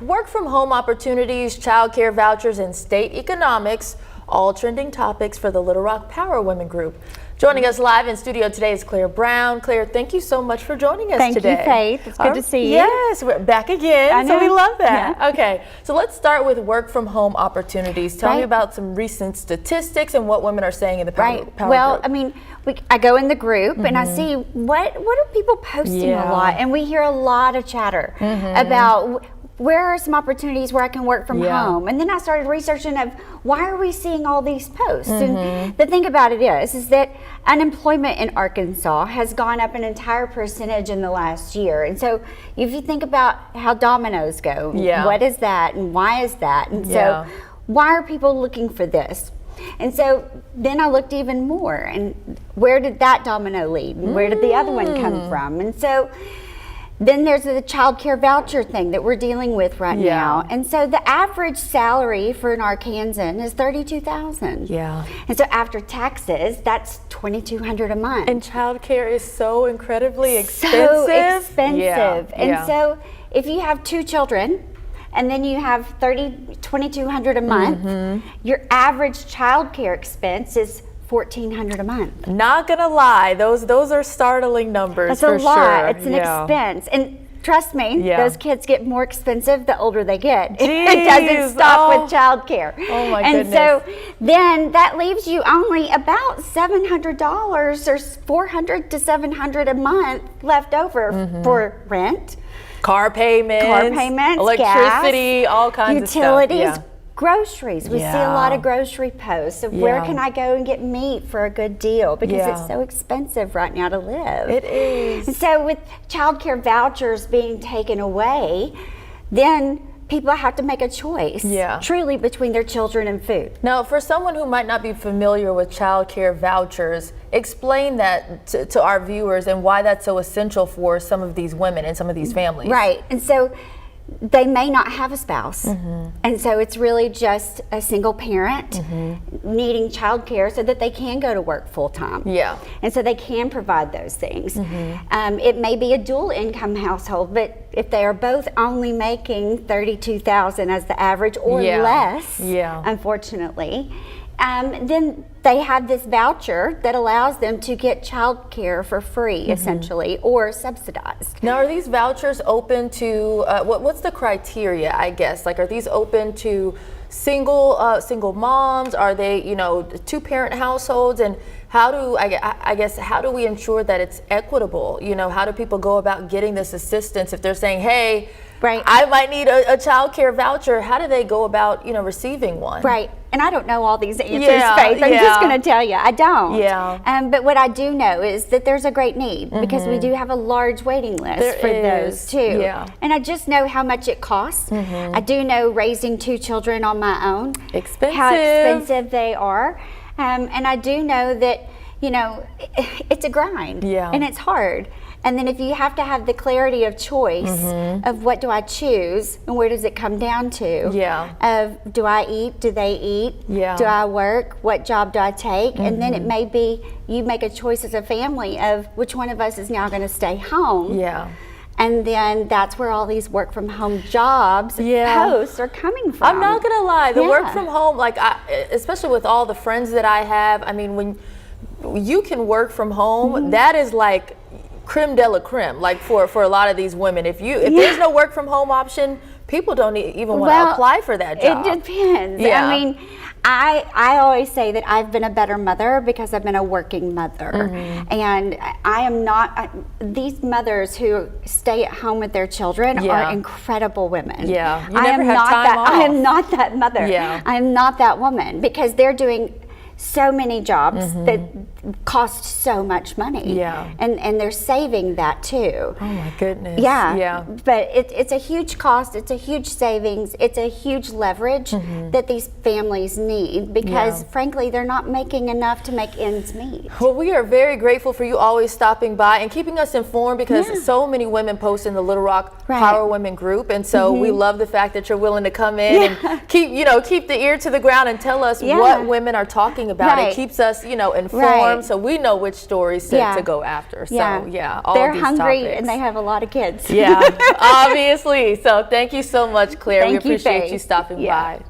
Work from home opportunities, childcare vouchers, and state economics, all trending topics for the Little Rock PowerWomen group. Joining us live in studio today is Claire Brown. Claire, thank you so much for joining us today. Thank you, Faith. It's good to see you. Yes, we're back again, so we love that. Yeah. Okay, so let's start with work from home opportunities. Tell me about some recent statistics and what women are saying in the Power group. I mean, I go in the group and I see what are people posting a lot, and we hear a lot of chatter about where are some opportunities where I can work from home. And then I started researching of why are we seeing all these posts. And the thing about it is that unemployment in Arkansas has gone up an entire percentage in the last year. And so if you think about how dominoes go, what is that and why is that? And so why are people looking for this? And so then I looked even more, and where did that domino lead? And where did the other one come from? And so then there's the child care voucher thing that we're dealing with right now. And so the average salary for an Arkansan is $32,000. Yeah. And so after taxes, that's $2,200 a month. And child care is so incredibly expensive. So expensive. Yeah. And so if you have 2 children, and then you have $2,200 a month, your average child care expense is $1,400 a month. Not gonna lie, those are startling numbers. That's a lot. It's an expense, and trust me, those kids get more expensive the older they get. It doesn't stop with childcare. Oh my goodness! And so then that leaves you only about $700 or $400 to $700 a month left over for rent, car payments, electricity, gas, all kinds utilities, of stuff. groceries. We see a lot of grocery posts of where can I go and get meat for a good deal, because it's so expensive right now to live. It is. And so with child care vouchers being taken away, then people have to make a choice truly between their children and food. Now, for someone who might not be familiar with child care vouchers, explain that to our viewers and why that's so essential for some of these women and some of these families. Right. And so they may not have a spouse, and so it's really just a single parent needing child care so that they can go to work full-time. And so they can provide those things. It may be a dual income household, but if they are both only making $32,000 as the average or less, unfortunately, then they have this voucher that allows them to get child care for free, essentially, or subsidized. Now, are these vouchers open to, what's the criteria, I guess? Like, are these open to single moms? Are they, 2-parent households? And how do, I guess, how do we ensure that it's equitable? How do people go about getting this assistance if they're saying, hey, I might need a child care voucher? How do they go about, receiving one? Right. And I don't know all these answers, Faith. I'm just going to tell you, I don't. But what I do know is that there's a great need, because we do have a large waiting list for those too. And I just know how much it costs. I do know raising 2 children on my own, how expensive they are. And I do know that, it's a grind and it's hard. And then if you have to have the clarity of choice of what do I choose and where does it come down to? Of do I eat? Do they eat? Do I work? What job do I take? And then it may be you make a choice as a family of which one of us is now going to stay home. And then that's where all these work from home jobs posts are coming from. I'm not gonna lie, the work from home, like especially with all the friends that I have, I mean, when you can work from home, that is like creme de la creme, like for a lot of these women. If there's no work from home option, people don't even want to apply for that job. It depends. I mean, I always say that I've been a better mother because I've been a working mother. And I am not, these mothers who stay at home with their children are incredible women. You never have time off. I am not that mother. I am not that woman, because they're doing so many jobs that cost so much money. And they're saving that too. Oh my goodness. But it's a huge cost, it's a huge savings, it's a huge leverage that these families need, because frankly they're not making enough to make ends meet. Well, we are very grateful for you always stopping by and keeping us informed, because so many women post in the Little Rock PowerWomen group, and so we love the fact that you're willing to come in and keep the ear to the ground and tell us what women are talking talking about it keeps us, you know, informed, so we know which stories to go after. So yeah, all they're these hungry topics. and they have a lot of kids. Yeah, obviously. So thank you so much, Claire. We appreciate you stopping by.